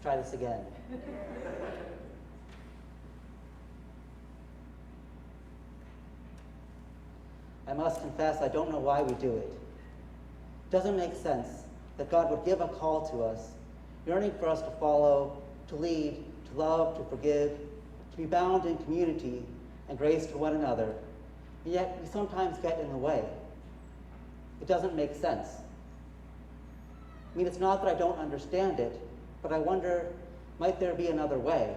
try this again. I must confess, I don't know why we do it. It doesn't make sense that God would give a call to us, yearning for us to follow, to lead, to love, to forgive, to be bound in community and grace to one another, and yet we sometimes get in the way. It doesn't make sense. I mean, it's not that I don't understand it, but I wonder, might there be another way?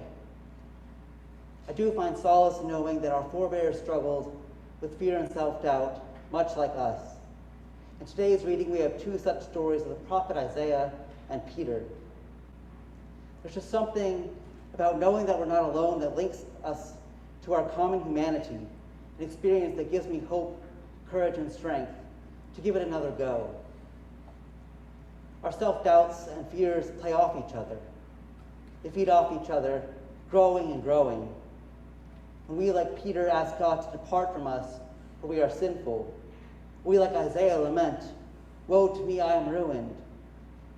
I do find solace in knowing that our forebears struggled with fear and self-doubt, much like us. In today's reading, we have two such stories of the prophet Isaiah and Peter. There's just something about knowing that we're not alone that links us to our common humanity, an experience that gives me hope, courage, and strength to give it another go. Our self-doubts and fears play off each other. They feed off each other, growing and growing. When we, like Peter, ask God to depart from us, for we are sinful, we, like Isaiah, lament, "Woe to me, I am ruined,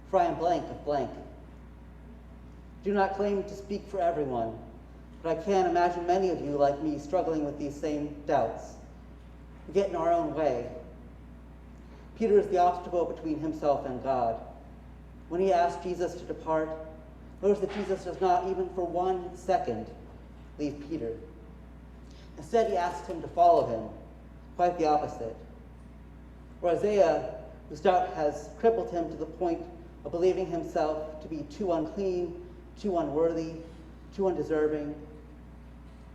for I am blank of blank." I do not claim to speak for everyone, but I can imagine many of you, like me, struggling with these same doubts. We get in our own way. Peter is the obstacle between himself and God. When he asks Jesus to depart, notice that Jesus does not, even for 1 second, leave Peter. Instead, he asks him to follow him, quite the opposite. For Isaiah, whose doubt has crippled him to the point of believing himself to be too unclean, too unworthy, too undeserving,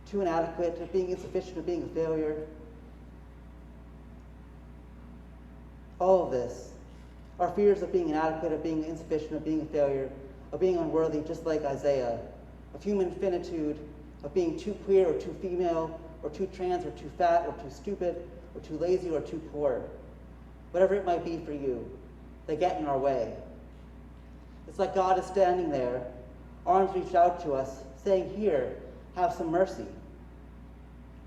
too inadequate, of being insufficient, of being a failure. All of this, our fears of being inadequate, of being insufficient, of being a failure, of being unworthy, just like Isaiah, of human finitude, of being too queer or too female, or too trans or too fat or too stupid or too lazy or too poor. Whatever it might be for you, they get in our way. It's like God is standing there, arms reached out to us, saying, "Here, have some mercy."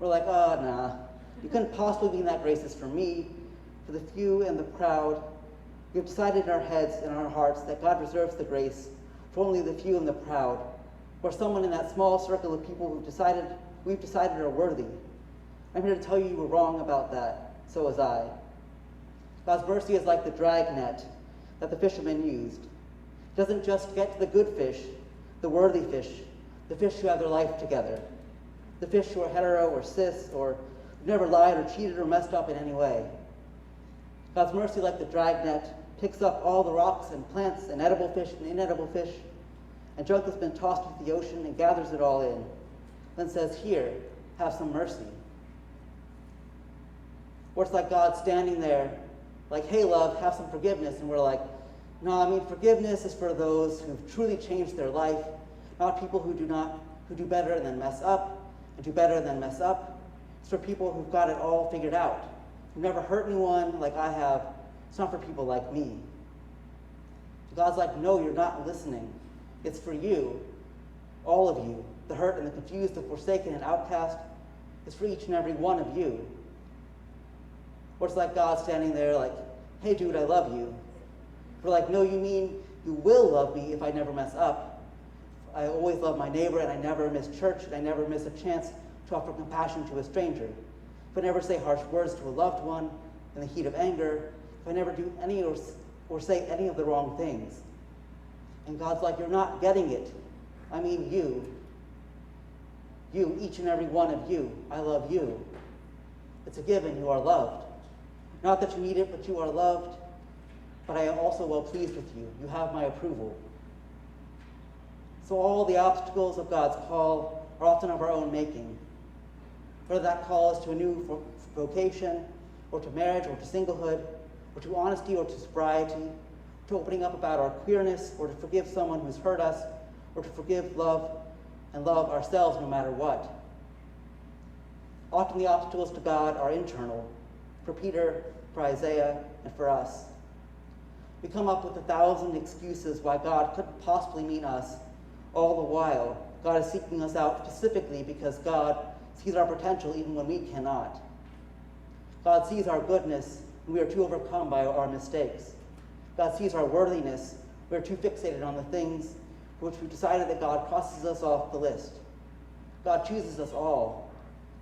We're like, "Oh, nah, you couldn't possibly mean that grace is for me, for the few and the proud." We've decided in our heads and our hearts that God reserves the grace for only the few and the proud, or someone in that small circle of people we've decided are worthy. I'm here to tell you you were wrong about that. So was I. God's mercy is like the drag net that the fishermen used. It doesn't just get to the good fish, the worthy fish, the fish who have their life together, the fish who are hetero or cis or who've never lied or cheated or messed up in any way. God's mercy, like the drag net, picks up all the rocks and plants and edible fish and inedible fish and junk that's been tossed into the ocean and gathers it all in, then says, "Here, have some mercy." Or it's like God standing there, like, "Hey, love, have some forgiveness." And we're like, "No, I mean, forgiveness is for those who've truly changed their life, not people who do better and then mess up, and do better and then mess up. It's for people who've got it all figured out, who've never hurt anyone like I have. It's not for people like me." God's like, "No, you're not listening. It's for you, all of you, the hurt and the confused, the forsaken and outcast. It's for each and every one of you." Or it's like God standing there like, "Hey, dude, I love you." We're like, "No, you mean you will love me if I never mess up. I always love my neighbor, and I never miss church, and I never miss a chance to offer compassion to a stranger. If I never say harsh words to a loved one in the heat of anger, if I never do any or say any of the wrong things." And God's like, "You're not getting it. I mean you. You, each and every one of you. I love you. It's a given. You are loved. Not that you need it, but you are loved. But I am also well pleased with you. You have my approval." So all the obstacles of God's call are often of our own making. Whether that call is to a new vocation, or to marriage, or to singlehood, or to honesty, or to sobriety, to opening up about our queerness, or to forgive someone who's hurt us, or to forgive, love, and love ourselves no matter what. Often the obstacles to God are internal, for Peter, for Isaiah, and for us. We come up with 1,000 excuses why God couldn't possibly meet us. All the while, God is seeking us out specifically because God sees our potential even when we cannot. God sees our goodness, and we are too overcome by our mistakes. God sees our worthiness. We are too fixated on the things for which we've decided that God crosses us off the list. God chooses us all.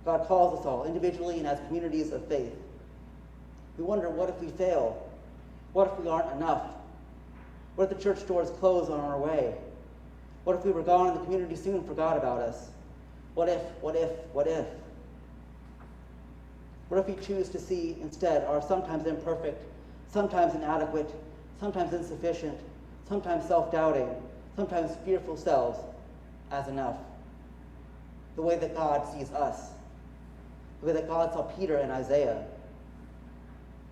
God calls us all, individually and as communities of faith. We wonder, what if we fail? What if we aren't enough? What if the church doors close on our way? What if we were gone and the community soon forgot about us? What if, what if, what if? What if we choose to see instead our sometimes imperfect, sometimes inadequate, sometimes insufficient, sometimes self-doubting, sometimes fearful selves as enough? The way that God sees us. The way that God saw Peter and Isaiah.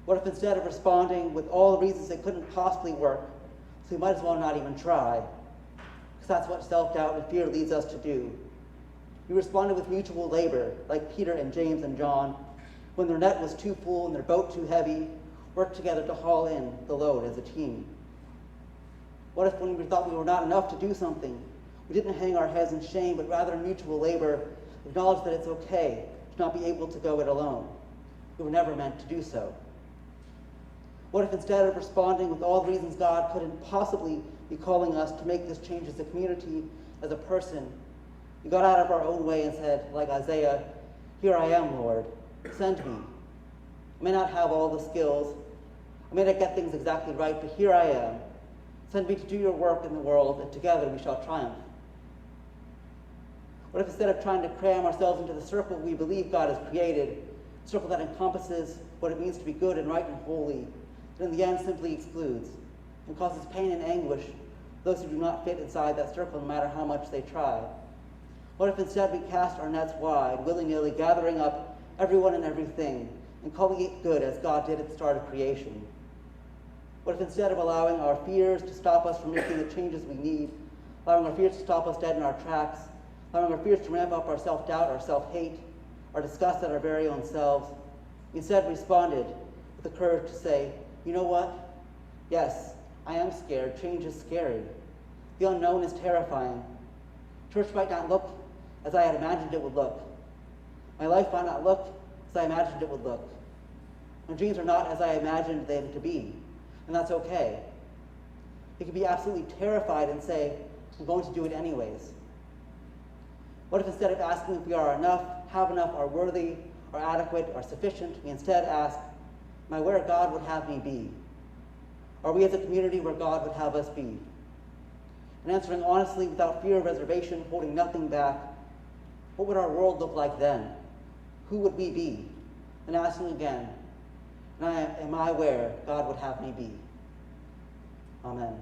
What if instead of responding with all the reasons it couldn't possibly work, so we might as well not even try, because that's what self-doubt and fear leads us to do. We responded with mutual labor, like Peter and James and John, when their net was too full and their boat too heavy, worked together to haul in the load as a team. What if when we thought we were not enough to do something, we didn't hang our heads in shame, but rather in mutual labor, acknowledge that it's okay to not be able to go it alone. We were never meant to do so. What if instead of responding with all the reasons God couldn't possibly be calling us to make this change as a community, as a person, we got out of our own way and said, like Isaiah, "Here I am, Lord, send me. I may not have all the skills, I may not get things exactly right, but here I am. Send me to do your work in the world, and together we shall triumph." What if instead of trying to cram ourselves into the circle we believe God has created, a circle that encompasses what it means to be good and right and holy, but in the end simply excludes and causes pain and anguish to those who do not fit inside that circle no matter how much they try? What if instead we cast our nets wide, willy-nilly gathering up everyone and everything and calling it good as God did at the start of creation? What if instead of allowing our fears to stop us from making the changes we need, allowing our fears to stop us dead in our tracks, allowing our fears to ramp up our self-doubt, our self-hate, our disgust at our very own selves, we instead responded with the courage to say, "You know what? Yes, I am scared. Change is scary. The unknown is terrifying. Church might not look as I had imagined it would look. My life might not look as I imagined it would look. My dreams are not as I imagined them to be, and that's okay. We can be absolutely terrified and say, I'm going to do it anyways." What if instead of asking if we are enough, have enough, are worthy, are adequate, are sufficient, we instead ask, am I where God would have me be? Are we as a community where God would have us be? And answering honestly, without fear of reservation, holding nothing back, what would our world look like then? Who would we be? And asking again, am I where God would have me be? Amen.